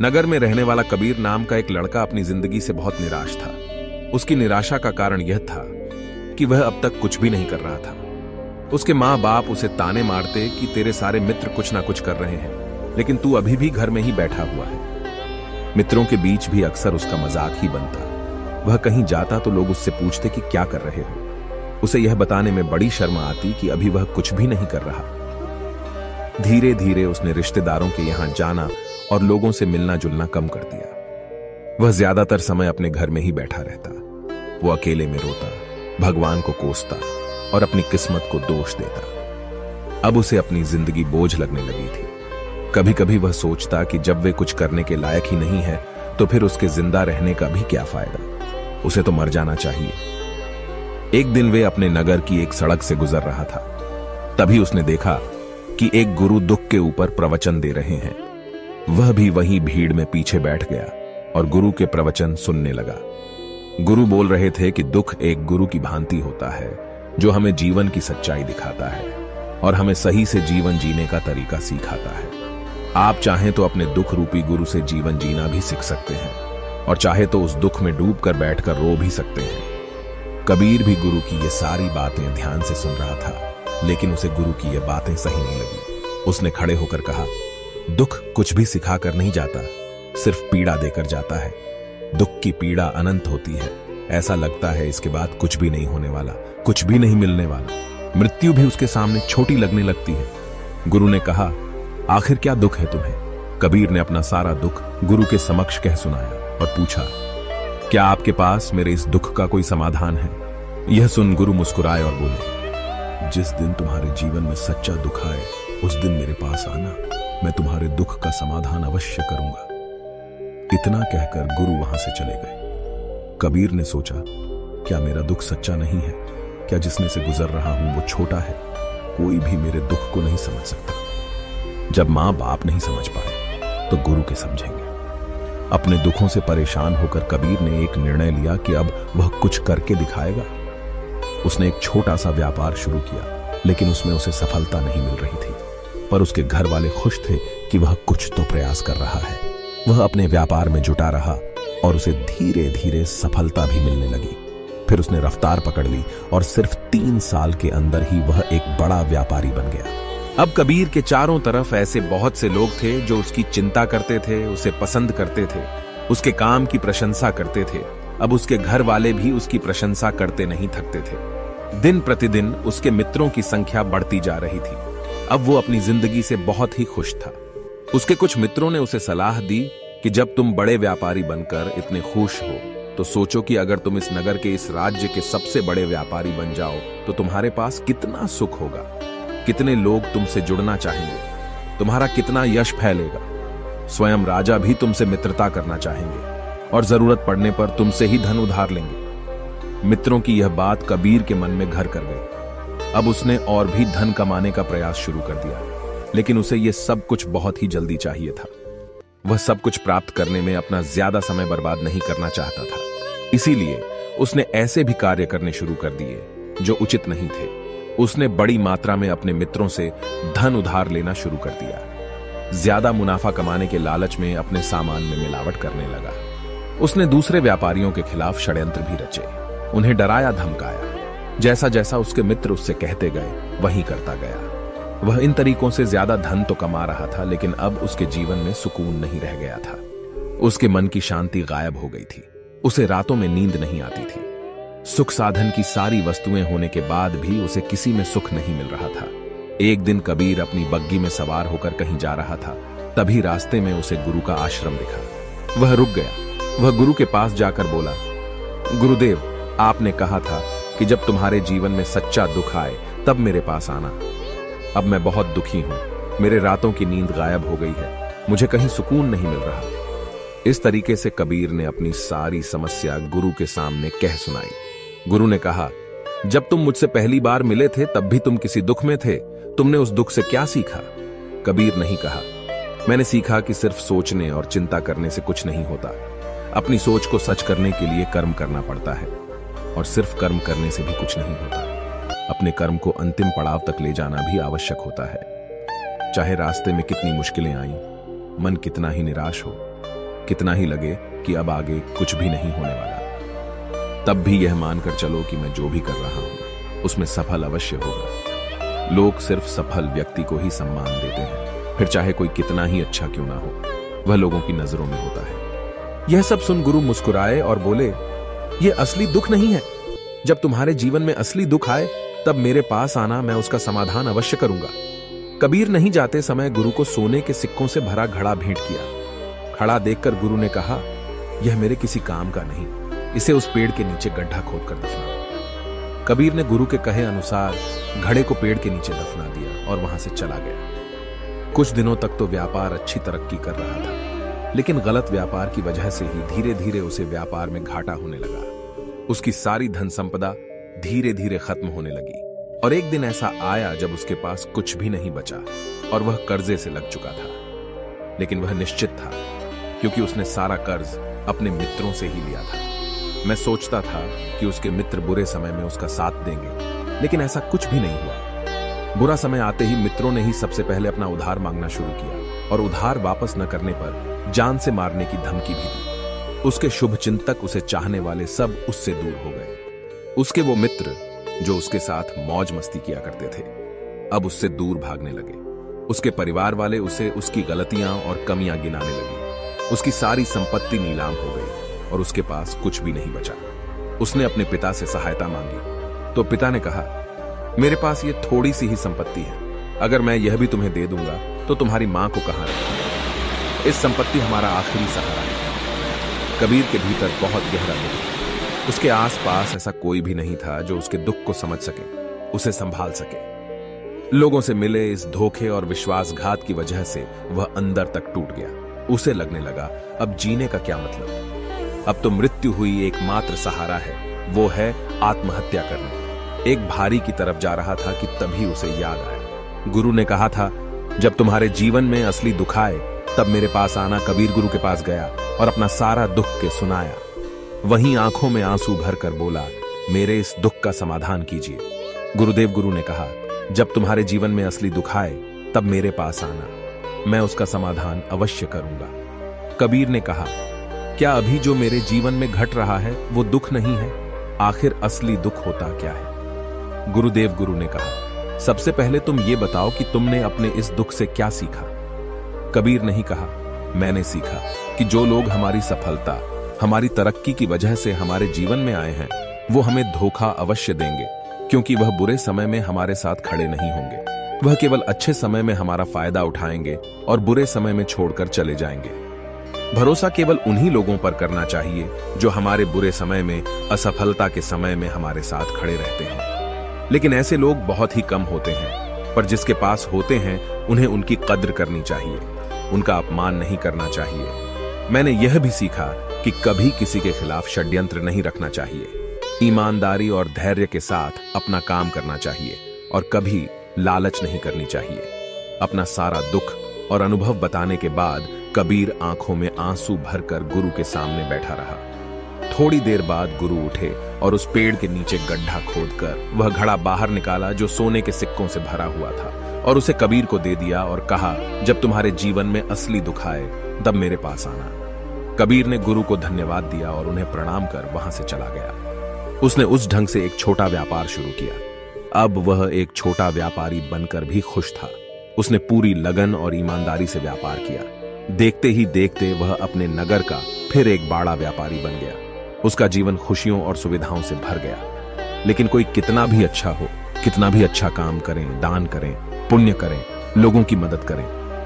नगर में रहने वाला कबीर नाम का एक लड़का अपनी जिंदगी से बहुत निराश था। उसकी निराशा का कारण यह था कि वह अब तक कुछ भी नहीं कर रहा था। उसके माँ बाप उसे ताने मारते कि तेरे सारे मित्र कुछ ना कुछ कर रहे हैं, लेकिन तू अभी भी घर में ही बैठा हुआ है। मित्रों के बीच भी अक्सर उसका मजाक ही बनता। वह कहीं जाता तो लोग उससे पूछते कि क्या कर रहे हो। उसे यह बताने में बड़ी शर्म आती कि अभी वह कुछ भी नहीं कर रहा। धीरे धीरे उसने रिश्तेदारों के यहां जाना और लोगों से मिलना जुलना कम कर दिया। वह ज्यादातर समय अपने घर में ही बैठा रहता। वो अकेले में रोता, भगवान को कोसता और अपनी किस्मत को दोष देता। अब उसे अपनी जिंदगी बोझ लगने लगी थी। कभी कभी वह सोचता कि जब वे कुछ करने के लायक ही नहीं है तो फिर उसके जिंदा रहने का भी क्या फायदा। उसे तो मर जाना चाहिए। एक दिन वे अपने नगर की एक सड़क से गुजर रहा था। तभी उसने देखा कि एक गुरु दुख के ऊपर प्रवचन दे रहे हैं। वह भी वहीं भीड़ में पीछे बैठ गया और गुरु के प्रवचन सुनने लगा। गुरु बोल रहे थे कि दुख एक गुरु की भांति होता है जो हमें जीवन की सच्चाई दिखाता है और हमें सही से जीवन जीने का तरीका सिखाता है। आप चाहें तो अपने दुख रूपी गुरु से जीवन जीना भी सीख सकते हैं और चाहे तो उस दुख में डूबकर बैठकर रो भी सकते हैं। कबीर भी गुरु की ये सारी बातें ध्यान से सुन रहा था, लेकिन उसे गुरु की ये बातें सही नहीं लगी। उसने खड़े होकर कहा, दुख कुछ भी सिखाकर नहीं जाता, सिर्फ पीड़ा देकर जाता है। दुख की पीड़ा अनंत होती है। ऐसा लगता है इसके बाद कुछ भी नहीं होने वाला, कुछ भी नहीं मिलने वाला। मृत्यु भी उसके सामने छोटी लगने लगती है। गुरु ने कहा, आखिर क्या दुख है तुम्हें? कबीर ने अपना सारा दुख गुरु के समक्ष कह सुनाया और पूछा, क्या आपके पास मेरे इस दुख का कोई समाधान है? यह सुन गुरु मुस्कुराए और बोले, जिस दिन तुम्हारे जीवन में सच्चा दुख आए उस दिन मेरे पास आना, मैं तुम्हारे दुख का समाधान अवश्य करूंगा। इतना कहकर गुरु वहां से चले गए। कबीर ने सोचा, क्या मेरा दुख सच्चा नहीं है? क्या जिसने से गुजर रहा हूं वो छोटा है? कोई भी मेरे दुख को नहीं समझ सकता। जब मां बाप नहीं समझ पाए तो गुरु के समझेंगे। अपने दुखों से परेशान होकर कबीर ने एक निर्णय लिया कि अब वह कुछ करके दिखाएगा। उसने एक छोटा सा व्यापार शुरू किया, लेकिन उसमें उसे सफलता नहीं मिल रही थी। पर उसके घर वाले खुश थे कि वह कुछ तो प्रयास कर रहा है। वह अपने व्यापार में जुटा रहा और उसे धीरे धीरे सफलता भी मिलने लगी। फिर उसने रफ्तार पकड़ ली और सिर्फ 3 साल के अंदर ही वह एक बड़ा व्यापारी बन गया। अब कबीर के चारों तरफ ऐसे बहुत से लोग थे जो उसकी चिंता करते थे, उसे पसंद करते थे, उसके काम की प्रशंसा करते थे। अब उसके घर वाले भी उसकी प्रशंसा करते नहीं थकते थे। दिन प्रतिदिन उसके मित्रों की संख्या बढ़ती जा रही थी। अब वो अपनी जिंदगी से बहुत ही खुश था। उसके कुछ मित्रों ने उसे सलाह दी कि जब तुम बड़े व्यापारी बनकर इतने खुश हो तो सोचो कि अगर तुम इस नगर के, इस राज्य के सबसे बड़े व्यापारी बन जाओ तो तुम्हारे पास कितना सुख होगा, कितने लोग तुमसे जुड़ना चाहेंगे, तुम्हारा कितना यश फैलेगा। स्वयं राजा भी तुमसे मित्रता करना चाहेंगे और जरूरत पड़ने पर तुमसे ही धन उधार लेंगे। मित्रों की यह बात कबीर के मन में घर कर गई। अब उसने और भी धन कमाने का प्रयास शुरू कर दिया, लेकिन उसे यह सब कुछ बहुत ही जल्दी चाहिए था। वह सब कुछ प्राप्त करने में अपना ज्यादा समय बर्बाद नहीं करना चाहता था। इसीलिए उसने ऐसे भी कार्य करने शुरू कर दिए जो उचित नहीं थे। उसने बड़ी मात्रा में अपने मित्रों से धन उधार लेना शुरू कर दिया। ज्यादा मुनाफा कमाने के लालच में अपने सामान में मिलावट करने लगा। उसने दूसरे व्यापारियों के खिलाफ षड्यंत्र भी रचे, उन्हें डराया धमकाया। जैसा जैसा उसके मित्र उससे कहते गए वही करता गया। वह इन तरीकों से ज्यादा धन तो कमा रहा था, लेकिन अब उसके जीवन में सुकून नहीं रह गया था। उसके मन की शांति गायब हो गई थी। उसे रातों में नींद नहीं आती थी। सुख साधन की सारी वस्तुएं होने के बाद भी उसे किसी में सुख नहीं मिल रहा था। एक दिन कबीर अपनी बग्गी में सवार होकर कहीं जा रहा था। तभी रास्ते में उसे गुरु का आश्रम दिखा। वह रुक गया। वह गुरु के पास जाकर बोला, गुरुदेव, आपने कहा था कि जब तुम्हारे जीवन में सच्चा दुख आए तब मेरे पास आना। अब मैं बहुत दुखी हूं। मेरे रातों की नींद गायब हो गई है। मुझे कहीं सुकून नहीं मिल रहा। इस तरीके से कबीर ने अपनी सारी समस्या गुरु के सामने कह सुनाई। गुरु ने कहा, जब तुम मुझसे पहली बार मिले थे तब भी तुम किसी दुख में थे। तुमने उस दुख से क्या सीखा? कबीर नहीं कहा, मैंने सीखा कि सिर्फ सोचने और चिंता करने से कुछ नहीं होता। अपनी सोच को सच करने के लिए कर्म करना पड़ता है और सिर्फ कर्म करने से भी कुछ नहीं होता। अपने कर्म को अंतिम पड़ाव तक ले जाना भी आवश्यक होता है। चाहे रास्ते में कितनी मुश्किलें आईं, मन कितना ही निराश हो, कितना ही लगे कि अब आगे कुछ भी नहीं होने वाला, तब भी यह मानकर चलो कि मैं जो भी कर रहा हूं उसमें सफल अवश्य होगा। लोग सिर्फ सफल व्यक्ति को ही सम्मान देते हैं, फिर चाहे कोई कितना ही अच्छा क्यों ना हो, वह लोगों की नजरों में होता है। यह सब सुन गुरु मुस्कुराए और बोले, यह असली दुख नहीं है। जब तुम्हारे जीवन में असली दुख आए तब मेरे पास आना, मैं उसका समाधान अवश्य करूंगा। कबीर नहीं जाते समय गुरु को सोने के सिक्कों से भरा घड़ा भेंट किया। खड़ा देखकर गुरु ने कहा, यह मेरे किसी काम का नहीं, इसे उस पेड़ के नीचे गड्ढा खोदकर दफना दो। कबीर ने गुरु के कहे अनुसार घड़े को पेड़ के नीचे दफना दिया और वहां से चला गया। कुछ दिनों तक तो व्यापार अच्छी तरक्की कर रहा था, लेकिन गलत व्यापार की वजह से ही धीरे धीरे उसे व्यापार में घाटा होने लगा। उसकी सारी धन संपदा धीरे धीरे खत्म होने लगी और एक दिन ऐसा आया जब उसके पास कुछ भी नहीं बचा और वह कर्जे से लग चुका था। लेकिन वह निश्चित था, क्योंकि उसने सारा कर्ज अपने मित्रों से ही लिया था। मैं सोचता था कि उसके मित्र बुरे समय में उसका साथ देंगे, लेकिन ऐसा कुछ भी नहीं हुआ। बुरा समय आते ही मित्रों ने ही सबसे पहले अपना उधार मांगना शुरू किया और उधार वापस न करने पर जान से मारने की धमकी भी दी। उसके शुभ चिंतक, उसे चाहने वाले सब उससे दूर हो गए। उसके वो मित्र जो उसके साथ मौज मस्ती किया करते थे, अब उससे दूर भागने लगे। उसके परिवार वाले उसे उसकी गलतियां और कमियां गिनाने लगे। उसकी सारी संपत्ति नीलाम हो गई और उसके पास कुछ भी नहीं बचा। उसने अपने पिता से सहायता मांगी तो पिता ने कहा, मेरे पास ये थोड़ी सी ही संपत्ति है, अगर मैं यह भी तुम्हें दे दूंगा तो तुम्हारी मां को कहां रखूंगा? इस संपत्ति हमारा आखिरी सहारा है। कबीर के भीतर बहुत गहरा दुख था। उसके आसपास ऐसा कोई भी नहीं था जो उसके दुख को समझ सके, उसे संभाल सके। लोगों से मिले इस धोखे और विश्वासघात की वजह से वह अंदर तक टूट गया। उसे लगने लगा, अब जीने का क्या मतलब? अब तो मृत्यु हुई एकमात्र सहारा है, वो है आत्महत्या करना। एक भारी की तरफ जा रहा था कि तभी उसे याद आया, गुरु ने कहा था, जब तुम्हारे जीवन में असली दुख आए तब मेरे पास आना। कबीर गुरु के पास गया और अपना सारा दुख के सुनाया। वहीं आंखों में आंसू भरकर बोला, मेरे इस दुख का समाधान कीजिए। गुरुदेव गुरु ने कहा, जब तुम्हारे जीवन में असली दुख आए तब मेरे पास आना, मैं उसका समाधान अवश्य करूंगा। कबीर ने कहा, क्या अभी जो मेरे जीवन में घट रहा है वो दुख नहीं है? आखिर असली दुख होता क्या है? गुरुदेव गुरु ने कहा, सबसे पहले तुम ये बताओ कि तुमने अपने इस दुख से क्या सीखा? कबीर ने ही कहा, मैंने सीखा कि जो लोग हमारी सफलता, हमारी तरक्की की वजह से हमारे जीवन में आए हैं, वो हमें धोखा अवश्य देंगे, क्योंकि वह बुरे समय में हमारे साथ खड़े नहीं होंगे। वह केवल अच्छे समय में हमारा फायदा उठाएंगे और बुरे समय में छोड़कर चले जाएंगे। भरोसा केवल उन्हीं लोगों पर करना चाहिए जो हमारे बुरे समय में, असफलता के समय में हमारे साथ खड़े रहते हैं। लेकिन ऐसे लोग बहुत ही कम होते हैं, पर जिसके पास होते हैं उन्हें उनकी कद्र करनी चाहिए, उनका अपमान नहीं करना चाहिए। मैंने यह भी सीखा कि कभी किसी के खिलाफ षड्यंत्र नहीं रखना चाहिए। ईमानदारी और धैर्य के साथ अपना काम करना चाहिए और कभी लालच नहीं करनी चाहिए। अपना सारा दुख और अनुभव बताने के बाद कबीर आंखों में आंसू भरकर गुरु के सामने बैठा रहा। थोड़ी देर बाद गुरु उठे और उस पेड़ के नीचे गड्ढा खोदकर वह घड़ा बाहर निकाला जो सोने के सिक्कों से भरा हुआ था और उसे कबीर को दे दिया और कहा, जब तुम्हारे जीवन में असली दुख आए तब मेरे पास आना। कबीर ने गुरु को धन्यवाद दिया और उन्हें प्रणाम कर वहां से चला गया। उसने उस ढंग से एक छोटा व्यापार शुरू किया। अब वह एक छोटा व्यापारी बनकर भी खुश था। उसने पूरी लगन और ईमानदारी से व्यापार किया। देखते ही देखते वह अपने नगर का फिर एक बड़ा व्यापारी बन गया। उसका जीवन खुशियों और सुविधाओं से भर गया। लेकिन कोई कितना भी अच्छा हो, कितना भी अच्छा काम करें, दान करें, पुण्य करें, लोगों की मदद करें,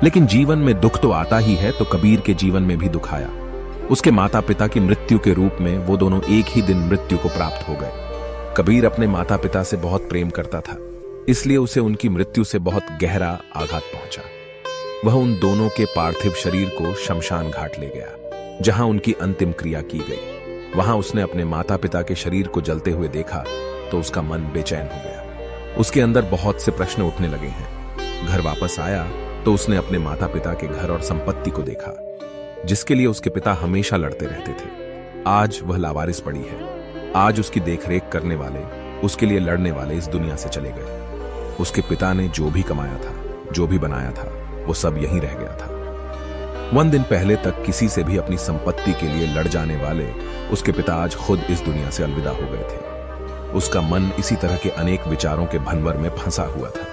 लेकिन जीवन में दुख तो आता ही है। तो कबीर के जीवन में भी दुख आया। उसके माता पिता की मृत्यु के रूप में वो दोनों एक ही दिन मृत्यु को प्राप्त हो गए। कबीर अपने माता पिता से बहुत प्रेम करता था, इसलिए उसे उनकी मृत्यु से बहुत गहरा आघात पहुंचा। वह उन दोनों के पार्थिव शरीर को शमशान घाट ले गया, जहां उनकी अंतिम क्रिया की गई। वहां उसने अपने माता पिता के शरीर को जलते हुए देखा तो उसका मन बेचैन हो गया। उसके अंदर बहुत से प्रश्न उठने लगे हैं। घर वापस आया तो उसने अपने माता पिता के घर और संपत्ति को देखा, जिसके लिए उसके पिता हमेशा लड़ते रहते थे। आज वह लावारिस पड़ी है। आज उसकी देखरेख करने वाले, उसके लिए लड़ने वाले इस दुनिया से चले गए। उसके पिता ने जो भी कमाया था, जो भी बनाया था, वो सब यहीं रह गया था। 1 दिन पहले तक किसी से भी अपनी संपत्ति के लिए लड़ जाने वाले उसके पिता आज खुद इस दुनिया से अलविदा हो गए थे। उसका मन इसी तरह के अनेक विचारों के भंवर में फंसा हुआ था।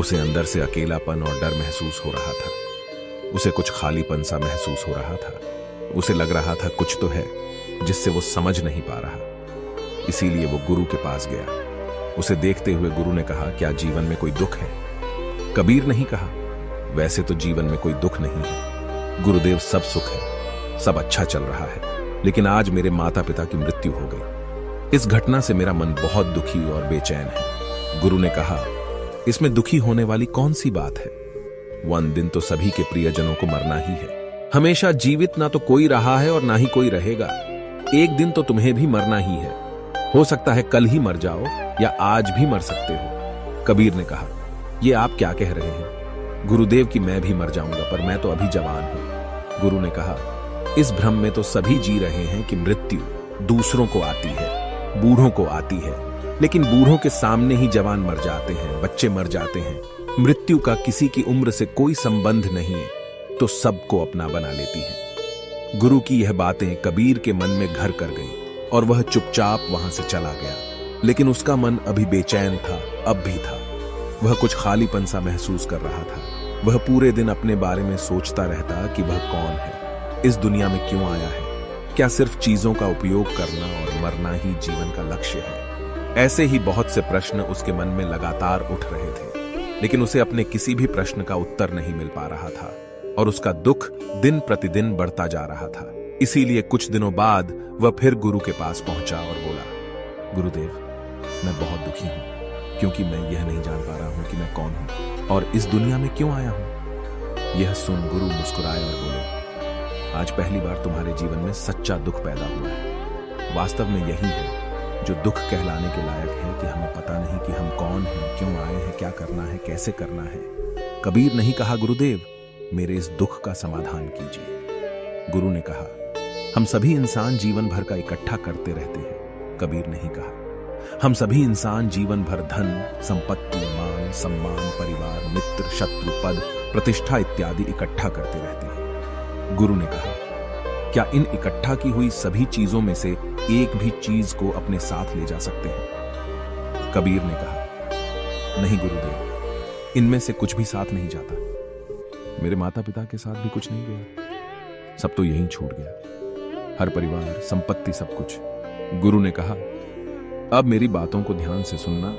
उसे अंदर से अकेलापन और डर महसूस हो रहा था। उसे कुछ खालीपन सा महसूस हो रहा था। उसे लग रहा था कुछ तो है जिससे वो समझ नहीं पा रहा। इसीलिए वो गुरु के पास गया। उसे देखते हुए गुरु ने कहा, क्या जीवन में कोई दुख है? कबीर नहीं कहा, वैसे तो जीवन में कोई दुख नहीं है गुरुदेव, सब सुख है, सब अच्छा चल रहा है, लेकिन आज मेरे माता पिता की मृत्यु हो गई। इस घटना से मेरा मन बहुत दुखी और बेचैन है। गुरु ने कहा, इसमें दुखी होने वाली कौन सी बात है? 1 दिन तो सभी के प्रियजनों को मरना ही है। हमेशा जीवित ना तो कोई रहा है और ना ही कोई रहेगा। एक दिन तो तुम्हें भी मरना ही है। हो सकता है कल ही मर जाओ या आज भी मर सकते हो। कबीर ने कहा, यह आप क्या कह रहे हैं? गुरुदेव कि मैं भी मर जाऊंगा, पर मैं तो अभी जवान हूं। गुरु ने कहा, इस भ्रम में तो सभी जी रहे हैं कि मृत्यु दूसरों को आती है, बूढ़ों को आती है, लेकिन बूढ़ों के सामने ही जवान मर जाते हैं, बच्चे मर जाते हैं। मृत्यु का किसी की उम्र से कोई संबंध नहीं है, तो सबको अपना बना लेती है। गुरु की यह बातें कबीर के मन में घर कर गईं और वह चुपचाप वहां से चला गया। लेकिन उसका मन अभी बेचैन था, अब भी था। वह कुछ खालीपन सा महसूस कर रहा था। वह पूरे दिन अपने बारे में सोचता रहता कि वह कौन है, इस दुनिया में क्यों आया है, क्या सिर्फ चीजों का उपयोग करना और मरना ही जीवन का लक्ष्य है? ऐसे ही बहुत से प्रश्न उसके मन में लगातार उठ रहे थे, लेकिन उसे अपने किसी भी प्रश्न का उत्तर नहीं मिल पा रहा था और उसका दुख दिन प्रतिदिन बढ़ता जा रहा था। इसीलिए कुछ दिनों बाद वह फिर गुरु के पास पहुंचा और बोला, गुरुदेव, मैं बहुत दुखी हूं, क्योंकि मैं यह नहीं जान पा रहा हूं कि मैं कौन हूं और इस दुनिया में क्यों आया हूं। यह सुन गुरु मुस्कुराए और बोले, आज पहली बार तुम्हारे जीवन में सच्चा दुख पैदा हुआ है। वास्तव में यही है जो दुख कहलाने के लायक है कि हमें पता नहीं कि हम कौन हैं, क्यों आए हैं, क्या करना है, कैसे करना है। कबीर नहीं कहा, गुरुदेव मेरे इस दुख का समाधान कीजिए। गुरु ने कहा, हम सभी इंसान जीवन भर का इकट्ठा करते रहते हैं। कबीर नहीं कहा, हम सभी इंसान जीवन भर धन, संपत्ति, मान, सम्मान, परिवार, मित्र, शत्रु, पद, प्रतिष्ठा इत्यादि इकट्ठा करते रहते हैं। गुरु ने कहा, क्या इन इकट्ठा की हुई सभी चीजों में से एक भी चीज को अपने साथ ले जा सकते हैं? कबीर ने कहा, नहीं गुरुदेव, इनमें से कुछ भी साथ नहीं जाता। मेरे माता पिता के साथ भी कुछ नहीं गया, सब तो यहीं छूट गया, हर परिवार, संपत्ति, सब कुछ। गुरु ने कहा, अब मेरी बातों को ध्यान से सुनना।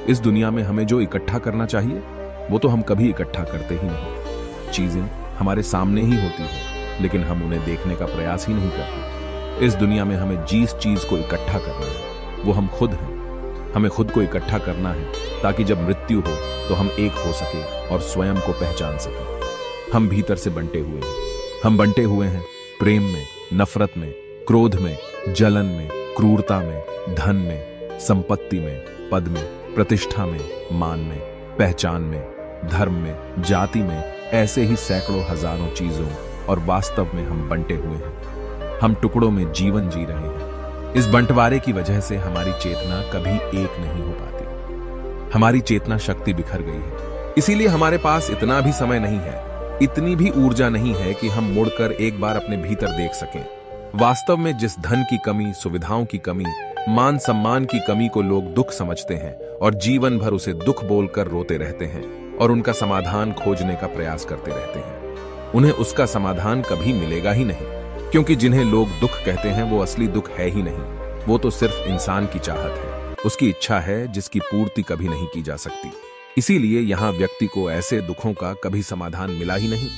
इस दुनिया में हमें जो इकट्ठा करना चाहिए वो तो हम कभी इकट्ठा करते ही नहीं। चीजें हमारे सामने ही होती है, लेकिन हम उन्हें देखने का प्रयास ही नहीं करते। इस दुनिया में हमें जिस चीज को इकट्ठा करना है वो हम खुद हैं। हमें खुद को इकट्ठा करना है ताकि जब मृत्यु हो तो हम एक हो सके और स्वयं को पहचान सके। हम भीतर से बंटे हुए हैं। हम बंटे हुए हैं प्रेम में, नफरत में, क्रोध में, जलन में, क्रूरता में, धन में, संपत्ति में, पद में, प्रतिष्ठा में, मान में, पहचान में, धर्म में, जाति में, ऐसे ही सैकड़ों हजारों चीजों, और वास्तव में हम बंटे हुए हैं। हम टुकड़ों में जीवन जी रहे हैं। इस बंटवारे की वजह से हमारी चेतना कभी एक नहीं हो पाती। हमारी चेतना शक्ति बिखर गई है। इसीलिए हमारे पास इतना भी समय नहीं है, इतनी भी ऊर्जा नहीं है कि हम मुड़कर एक बार अपने भीतर देख सकें। वास्तव में जिस धन की कमी, सुविधाओं की कमी, मान सम्मान की कमी को लोग दुख समझते हैं और जीवन भर उसे दुख बोलकर रोते रहते हैं और उनका समाधान खोजने का प्रयास करते रहते हैं, उन्हें उसका समाधान कभी मिलेगा ही नहीं, क्योंकि जिन्हें लोग दुख कहते हैं वो असली दुख है ही नहीं। वो तो सिर्फ इंसान की चाहत है, उसकी इच्छा है जिसकी पूर्ति कभी नहीं की जा सकती। इसीलिए यहाँ व्यक्ति को ऐसे दुखों का कभी समाधान मिला ही नहीं।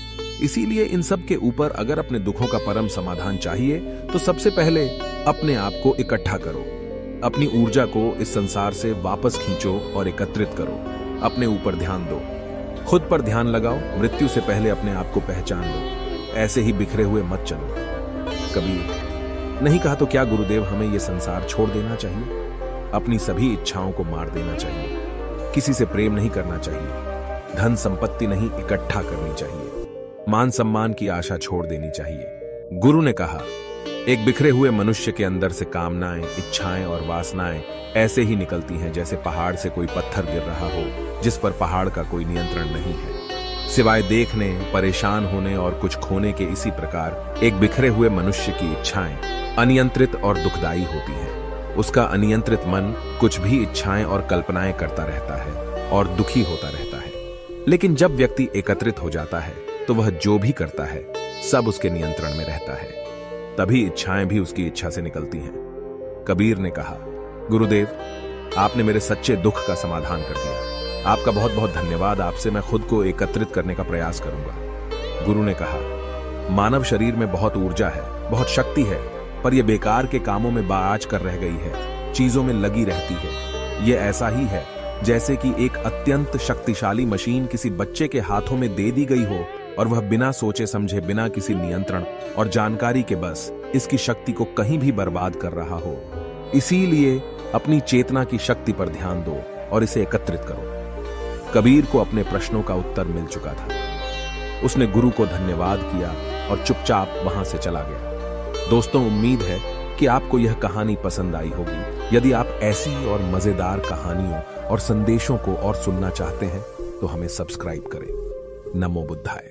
इसीलिए इन सब के ऊपर अगर अपने दुखों का परम समाधान चाहिए तो सबसे पहले अपने आप को इकट्ठा करो। अपनी ऊर्जा को इस संसार से वापस खींचो और एकत्रित करो। अपने ऊपर ध्यान दो, खुद पर ध्यान लगाओ। मृत्यु से पहले अपने आप को पहचान लो। ऐसे ही बिखरे हुए मत चलो। कबीर नहीं कहा, तो क्या गुरुदेव हमें यह संसार छोड़ देना चाहिए? अपनी सभी इच्छाओं को मार देना चाहिए। किसी से प्रेम नहीं करना चाहिए। धन संपत्ति नहीं इकट्ठा करनी चाहिए। मान सम्मान की आशा छोड़ देनी चाहिए। गुरु ने कहा, एक बिखरे हुए मनुष्य के अंदर से कामनाएं, इच्छाएं और वासनाएं ऐसे ही निकलती हैं जैसे पहाड़ से कोई पत्थर गिर रहा हो जिस पर पहाड़ का कोई नियंत्रण नहीं है। सिवाय देखने, परेशान होने और कुछ खोने के। इसी प्रकार एक बिखरे हुए मनुष्य की इच्छाएं अनियंत्रित और दुखदायी होती हैं। उसका अनियंत्रित मन कुछ भी इच्छाएं और कल्पनाएं करता रहता है और दुखी होता रहता है। लेकिन जब व्यक्ति एकत्रित हो जाता है तो वह जो भी करता है सब उसके नियंत्रण में रहता है। तभी इच्छाएं भी उसकी इच्छा से निकलती हैं। कबीर ने कहा, गुरुदेव, आपने मेरे सच्चे दुख का समाधान कर दिया। आपका बहुत बहुत धन्यवाद। आपसे मैं खुद को एकत्रित करने का प्रयास करूंगा। गुरु ने कहा, मानव शरीर में बहुत ऊर्जा है, बहुत शक्ति है, पर यह बेकार के कामों में बाज कर रह गई है, चीजों में लगी रहती है। यह ऐसा ही है जैसे कि एक अत्यंत शक्तिशाली मशीन किसी बच्चे के हाथों में दे दी गई हो और वह बिना सोचे समझे, बिना किसी नियंत्रण और जानकारी के बस इसकी शक्ति को कहीं भी बर्बाद कर रहा हो। इसीलिए अपनी चेतना की शक्ति पर ध्यान दो और इसे एकत्रित करो। कबीर को अपने प्रश्नों का उत्तर मिल चुका था। उसने गुरु को धन्यवाद किया और चुपचाप वहां से चला गया। दोस्तों, उम्मीद है कि आपको यह कहानी पसंद आई होगी। यदि आप ऐसी और मजेदार कहानियों और संदेशों को और सुनना चाहते हैं तो हमें सब्सक्राइब करें। नमो बुद्धाय।